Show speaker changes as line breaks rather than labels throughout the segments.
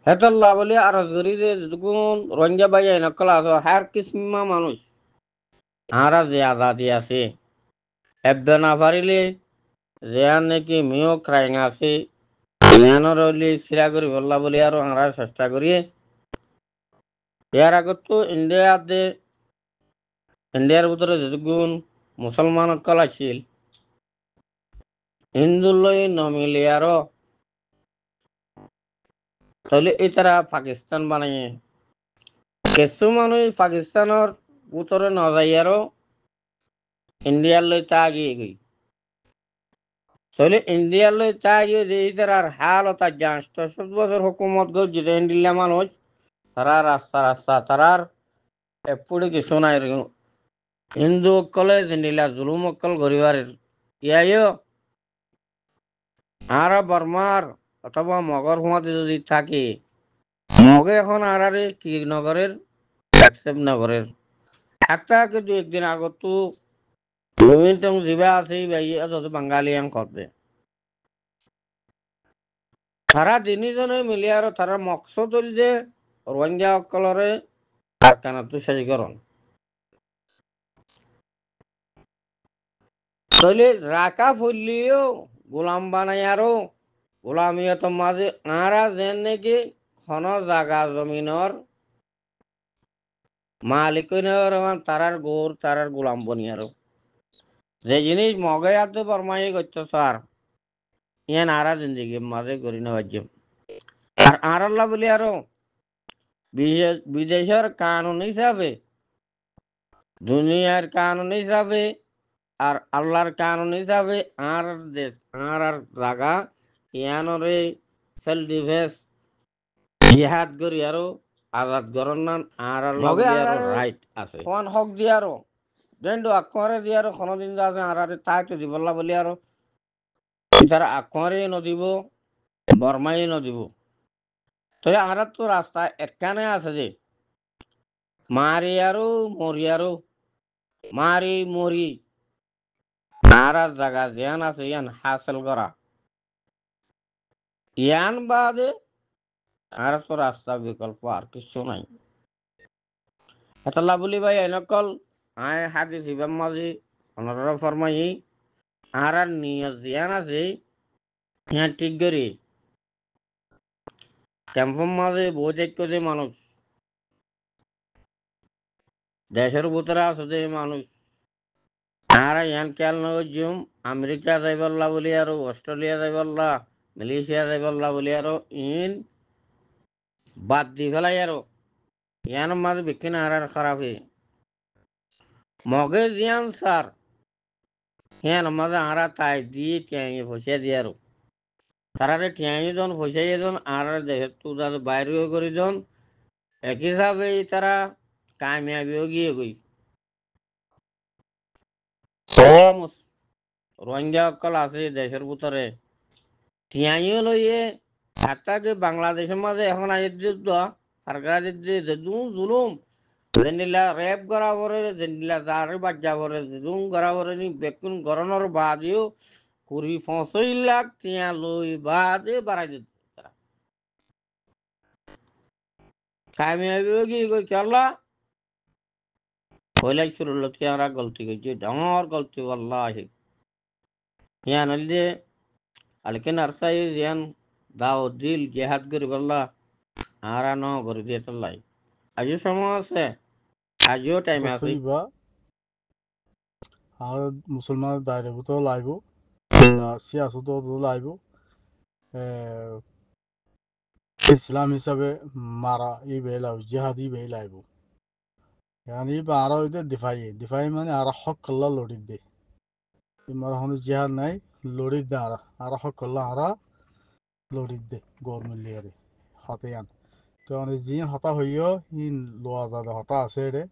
হেতাল্লা বলে আর জরি যে যখন রঞ্জা বাজাই নকল আছো হার কিসমা মানুষ আরা যে আজাদি আছে হেব্বে না পারিলে যে আর নাকি মিও ক্রাইং আছে ইয়ানোর হইলে সিরা করি বললা বলে আর আমরা চেষ্টা করিয়ে ইয়ার আগত তো ইন্ডিয়ার ভিতরে যতগুণ মুসলমান অকল আছিল হিন্দু লই নমিলে আরো তাহলে এই তারা পাকিস্তান বানাইয়ে কিছু মানুষ পাকিস্তানের ভিতরে ন যাই আরো ইন্ডিয়ার লই তা আগিয়ে গই তাহলে ইন্ডিয়ার লই তা আগিয়ে যে এই তার হাল তা জানস 60 বছর হুকুমত গো যেতে ইন্ডিয়া মানুষ তারা রাস্তা রাস্তা তারার এপুড়ে কিছু নাই হিন্দু অকলে জিনিলা জুলুম অকল গরিবার ইয়াইও আর বর্মার অথবা মগর হুমাতে যদি থাকে মগে এখন আর কি নগরের অ্যাকসেপ্ট নগরের একটা কিন্তু একদিন আগত তো রবীন্দ্র জিবা আছে ভাইয়া যত বাঙালি আং করবে তারা তিনিজনে মিলি আর তারা মকসদ হল যে রোহিঙ্গা অকলরে কারখানাতো সাজিকরণ তাহলে রাখা ফুললিও গোলাম বানাই আরো গোলামিয়ত মাঝে আরা যেন নাকি খন জাগা জমিনর মালিক তারার গোর তারার গোলাম বনি আরো যে জিনিস মগে আতে বরমাই করতো স্যার ইয়ান আরা জিন্দিগি মাঝে করি না বাজ্যম আর আরাল্লা বলি আরো বিদেশের কানুন হিসাবে দুনিয়ার কানুন হিসাবে আর আল্লাহর কানুন হিসাবে আর দেশ আর জাগা ইয়ানরে সেলফ ডিফেন্স জিহাদ করি আরো আজাদ গরন নান আর আল্লাহ বলি আরো রাইট আছে কোন হক দি আরো দেন্ডু আকরে দি আরো কোনদিন যাবে আর তাই তো দিবল্লা বলি আরো তারা আকরে নদিব বর্মাই নদিব তবে আর তো রাস্তা একখানে আছে যে মারি আরো মরি আরো মারি মরি আর জায়গা জ্ঞান আছে ইয়ান হাসিল করা ইয়ান বাদে আর তো রাস্তা বিকল্প আর কিছু নাই এতলা বলি ভাই এনেকল আয় হাদি শিবাম মাঝি অনর ফরমাই আর নিয়ত জ্ঞান আছে ইয়ান ঠিক করি ক্যাম্পম মাঝে বোঝাই করে মানুষ দেশের ভিতরে আছে যে মানুষ আর ইয়ান খেয়াল নজুম আমেরিকা যাইবল্লা বলি আর অস্ট্রেলিয়া যাইবল্লা মালয়েশিয়া যাইবল্লা বলি আর ইন বাদ দি ফেলাই আর ইয়ান মাঝে বিকিন আর খারাপ মগে জিয়ান স্যার ইয়ান মাঝে আর তাই দিয়ে টিয়াই ফসিয়া দিয়ে আর তারারে টিয়াই জন ফসাইয়ে জন আর দেশের তু বাইরে করে জন এক হিসাবে তারা কামিয়াবিও গিয়ে গই রোহিঙ্গা অকল আছে দেশের ভিতরে টিয়াইও লইয়ে হাতাকে বাংলাদেশের মাঝে এখন আজ যুদ্ধ সরকার জুলুম যেনিলা রেপ করা পরে যেনিলা দাঁড়ে বাজ্যা পরে জুম করা পরে নি বেকুন গরনের বাদেও 20-25 লাখ টিয়া লই বাদে বাড়াই দিত কামিয়াবিও কি কই চলা পয়লাই শুরু টিয়ারা গলতি করছে ডাঙর গলতি আল্লাহ ইয়ান হইলে আলকেন আরসাই ইয়ান দাও দিল জেহাদ করি বললা আর ন করে দিয়ে চলাই আজিও সময় আছে আজিও টাইম আছে
সতইবা আর মুসলমানের দায়িত্ব লাগবো সিয়াসত লাগবো ইসলাম হিসাবে মারা ই বেলাও জিহাদ ই বেলাইবো يعني يبقى عراوي ده دفاعي মানে আর হক কল্লা লড়ি দে মারা হন জিহাদ নাই লড়ি দে আর হক কল্লা আরা লড়ি দে গভর্নমেন্ট লিয়ারে হাতে তো মানে জিন হতা হইও ইন লোয়া জাদা হতা আছে রে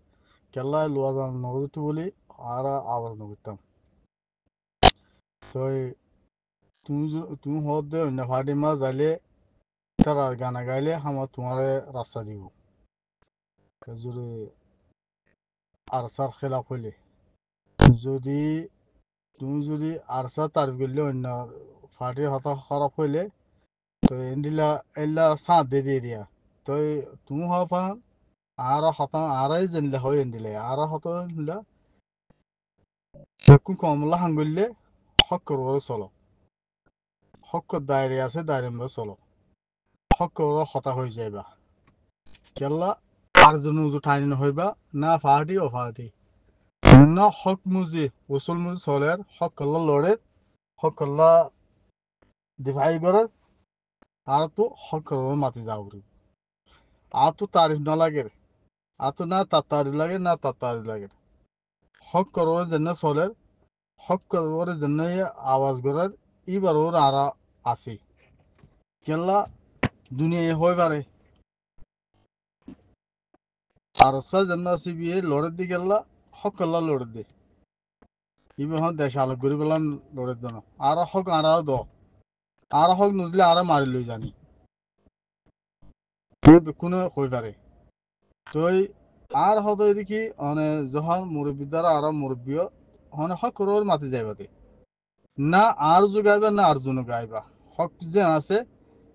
কেল্লা লোয়া জাদা নগদু বলি আর আওয়াজ নগতাম তো তুমি হদ দে অন্য ফাটি মা যাইলে তারা গানা গাইলে আমার তোমারে রাস্তা দিব যদি আরসার খেলাফ হইলে যদি তুমি যদি আরসা তারিফ করলে অন্য ফাটির হতা খারাপ হইলে তো এন্ডিলা এলা সাঁত দিয়ে দিয়া তো তুমি হওয়া পান আর হতা আরাই জেনলে হয় এন্ডিলে আর হত নিলা বেকু কমলা হাঙ্গললে হক করবো চলো হক দায়রে আছে দায়রে চলো হক করবো হতা হয়ে যাইবা কেলা আর জন ঠাইন হইবা না ফাটি ও ফাটি না হক মুজি ওসল মুজি চলের হক করলা লড়ে হক করলা দিভাই করে আর তো হক করবো মাতি যাওরি আর তো তারিফ না লাগে আর তো না তার তারিফ লাগে না তার তারিফ লাগে হক করবো যেন চলের হক করবো যেন আওয়াজ করার এবার ওর আর আসি কেলা দুনিয়া হয়ে পারে আর সা যেন আসি বিয়ে লড়ে দি গেলা হক করলা লড়ে দি ইবে হন দেশ আলোক করি পেলাম লড়ে দেন আর হক আর দ আর হক নদিলে আর মারি লই জানি কোনো হয়ে পারে তই আর হত এদিকে মানে যখন মুরব্বী দ্বারা আর মুরব্বীও মানে হক করোর মাতি যাইবাতে না আর গাইবা না আর জন্য গাইবা হক যে আছে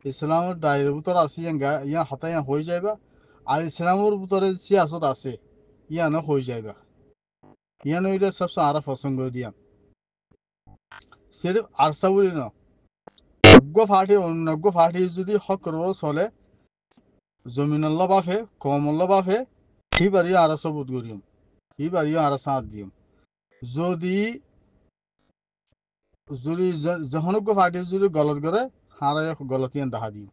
ইসলামের দায়ের ভিতর আছে ইয়া হতাই হয়ে যাইবা আর ইসলামের ভিতরে সিয়াসত আছে ইয়ানো হয়ে যাইবা ইয়ানো এটা সবসময় আর পছন্দ দিয়া সির্ফ আরসা বলি না অজ্ঞ ফাটি যদি হক করবো চলে জমিনল্লা বাফে কমল্লা বাফে হিবারিও আর সবুত করিম হিবারিও আর সাঁত দিম যদি যদি যখনজ্ঞ ফাটি যদি গলত করে হারাই গলতিয়ান দেখা দিম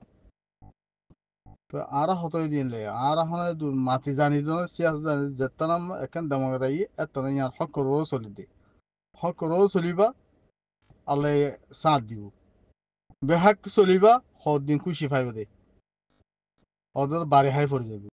তো আর হতই দিন লে আর এখন মাটি জানি জন সিয়াস জানি যেতাম এখান দামাগ রাই এত ইয়ার হক করবো চলি দে হক করবো চলিবা আল্লাহ সাঁত দিব বেহাক চলিবা সদিন খুশি পাইব দে ওদের বাড়ি হাই পড়ে যাবে